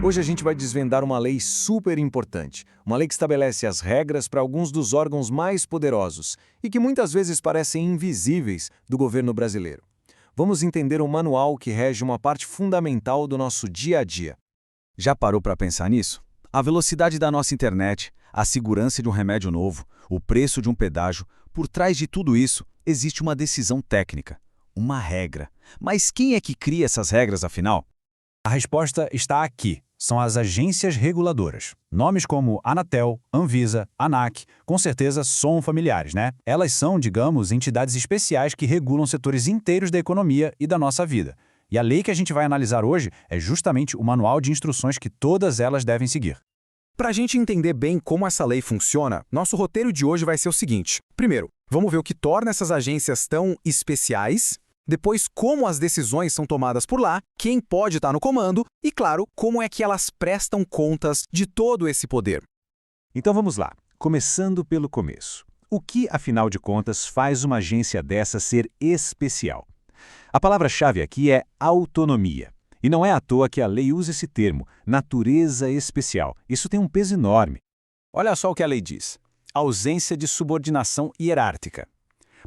Hoje a gente vai desvendar uma lei super importante, uma lei que estabelece as regras para alguns dos órgãos mais poderosos e que muitas vezes parecem invisíveis do governo brasileiro. Vamos entender o manual que rege uma parte fundamental do nosso dia a dia. Já parou para pensar nisso? A velocidade da nossa internet, a segurança de um remédio novo, o preço de um pedágio, por trás de tudo isso existe uma decisão técnica, uma regra. Mas quem é que cria essas regras, afinal? A resposta está aqui. São as agências reguladoras. Nomes como Anatel, Anvisa, ANAC, com certeza são familiares, né? Elas são, digamos, entidades especiais que regulam setores inteiros da economia e da nossa vida. E a lei que a gente vai analisar hoje é justamente o manual de instruções que todas elas devem seguir. Para a gente entender bem como essa lei funciona, nosso roteiro de hoje vai ser o seguinte. Primeiro, vamos ver o que torna essas agências tão especiais. Depois, como as decisões são tomadas por lá, quem pode estar no comando e, claro, como é que elas prestam contas de todo esse poder. Então vamos lá, começando pelo começo. O que, afinal de contas, faz uma agência dessa ser especial? A palavra-chave aqui é autonomia. E não é à toa que a lei usa esse termo, natureza especial. Isso tem um peso enorme. Olha só o que a lei diz. Ausência de subordinação hierárquica.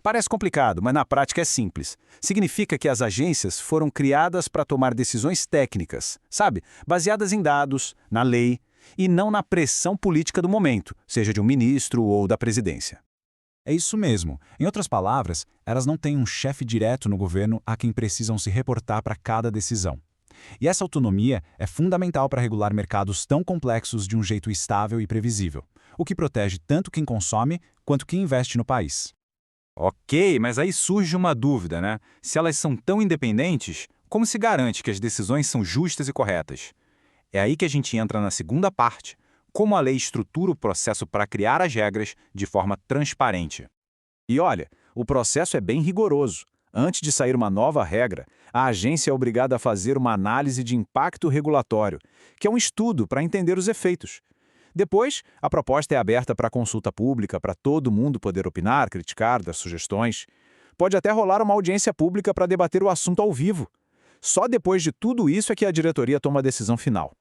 Parece complicado, mas na prática é simples. Significa que as agências foram criadas para tomar decisões técnicas, sabe? Baseadas em dados, na lei, e não na pressão política do momento, seja de um ministro ou da presidência. É isso mesmo. Em outras palavras, elas não têm um chefe direto no governo a quem precisam se reportar para cada decisão. E essa autonomia é fundamental para regular mercados tão complexos de um jeito estável e previsível, o que protege tanto quem consome quanto quem investe no país. Ok, mas aí surge uma dúvida, né? Se elas são tão independentes, como se garante que as decisões são justas e corretas? É aí que a gente entra na segunda parte, como a lei estrutura o processo para criar as regras de forma transparente. E olha, o processo é bem rigoroso. Antes de sair uma nova regra, a agência é obrigada a fazer uma análise de impacto regulatório, que é um estudo para entender os efeitos. Depois, a proposta é aberta para consulta pública, para todo mundo poder opinar, criticar, dar sugestões. Pode até rolar uma audiência pública para debater o assunto ao vivo. Só depois de tudo isso é que a diretoria toma a decisão final.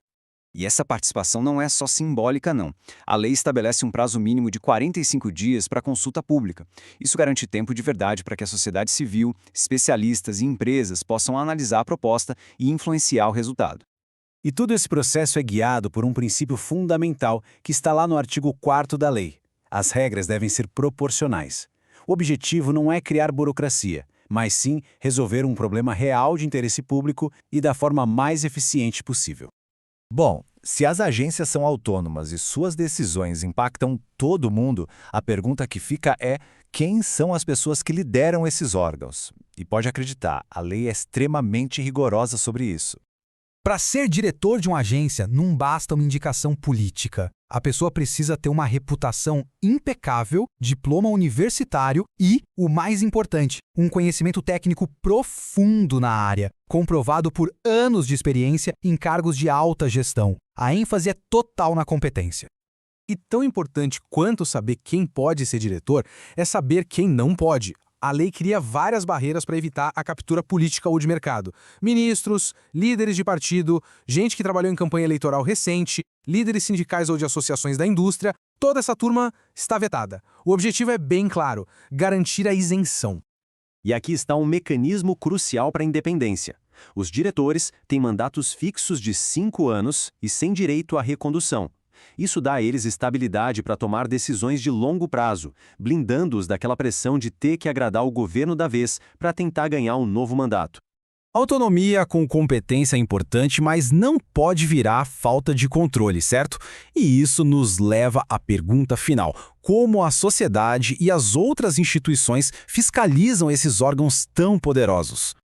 E essa participação não é só simbólica, não. A lei estabelece um prazo mínimo de 45 dias para consulta pública. Isso garante tempo de verdade para que a sociedade civil, especialistas e empresas possam analisar a proposta e influenciar o resultado. E todo esse processo é guiado por um princípio fundamental que está lá no artigo 4º da lei. As regras devem ser proporcionais. O objetivo não é criar burocracia, mas sim resolver um problema real de interesse público e da forma mais eficiente possível. Bom, se as agências são autônomas e suas decisões impactam todo mundo, a pergunta que fica é: quem são as pessoas que lideram esses órgãos? E pode acreditar, a lei é extremamente rigorosa sobre isso. Para ser diretor de uma agência, não basta uma indicação política. A pessoa precisa ter uma reputação impecável, diploma universitário e, o mais importante, um conhecimento técnico profundo na área, comprovado por anos de experiência em cargos de alta gestão. A ênfase é total na competência. E tão importante quanto saber quem pode ser diretor é saber quem não pode. A lei cria várias barreiras para evitar a captura política ou de mercado. Ministros, líderes de partido, gente que trabalhou em campanha eleitoral recente, líderes sindicais ou de associações da indústria, toda essa turma está vetada. O objetivo é bem claro: garantir a isenção. E aqui está um mecanismo crucial para a independência. Os diretores têm mandatos fixos de 5 anos e sem direito à recondução. Isso dá a eles estabilidade para tomar decisões de longo prazo, blindando-os daquela pressão de ter que agradar o governo da vez para tentar ganhar um novo mandato. Autonomia com competência é importante, mas não pode virar falta de controle, certo? E isso nos leva à pergunta final: como a sociedade e as outras instituições fiscalizam esses órgãos tão poderosos?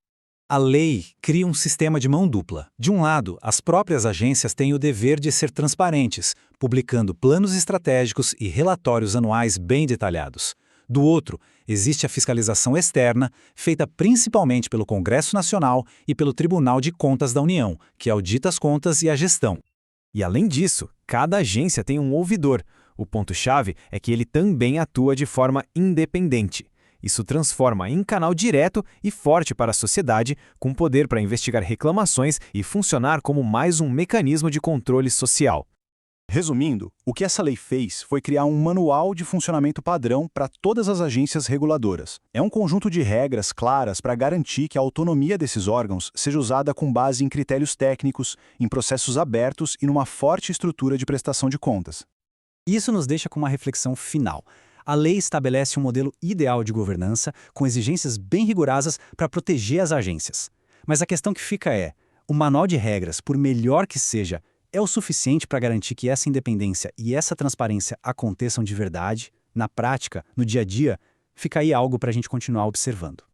A lei cria um sistema de mão dupla. De um lado, as próprias agências têm o dever de ser transparentes, publicando planos estratégicos e relatórios anuais bem detalhados. Do outro, existe a fiscalização externa, feita principalmente pelo Congresso Nacional e pelo Tribunal de Contas da União, que audita as contas e a gestão. E além disso, cada agência tem um ouvidor. O ponto-chave é que ele também atua de forma independente. Isso transforma em canal direto e forte para a sociedade, com poder para investigar reclamações e funcionar como mais um mecanismo de controle social. Resumindo, o que essa lei fez foi criar um manual de funcionamento padrão para todas as agências reguladoras. É um conjunto de regras claras para garantir que a autonomia desses órgãos seja usada com base em critérios técnicos, em processos abertos e numa forte estrutura de prestação de contas. Isso nos deixa com uma reflexão final. A lei estabelece um modelo ideal de governança, com exigências bem rigorosas para proteger as agências. Mas a questão que fica é, o manual de regras, por melhor que seja, é o suficiente para garantir que essa independência e essa transparência aconteçam de verdade, na prática, no dia a dia? Fica aí algo para a gente continuar observando.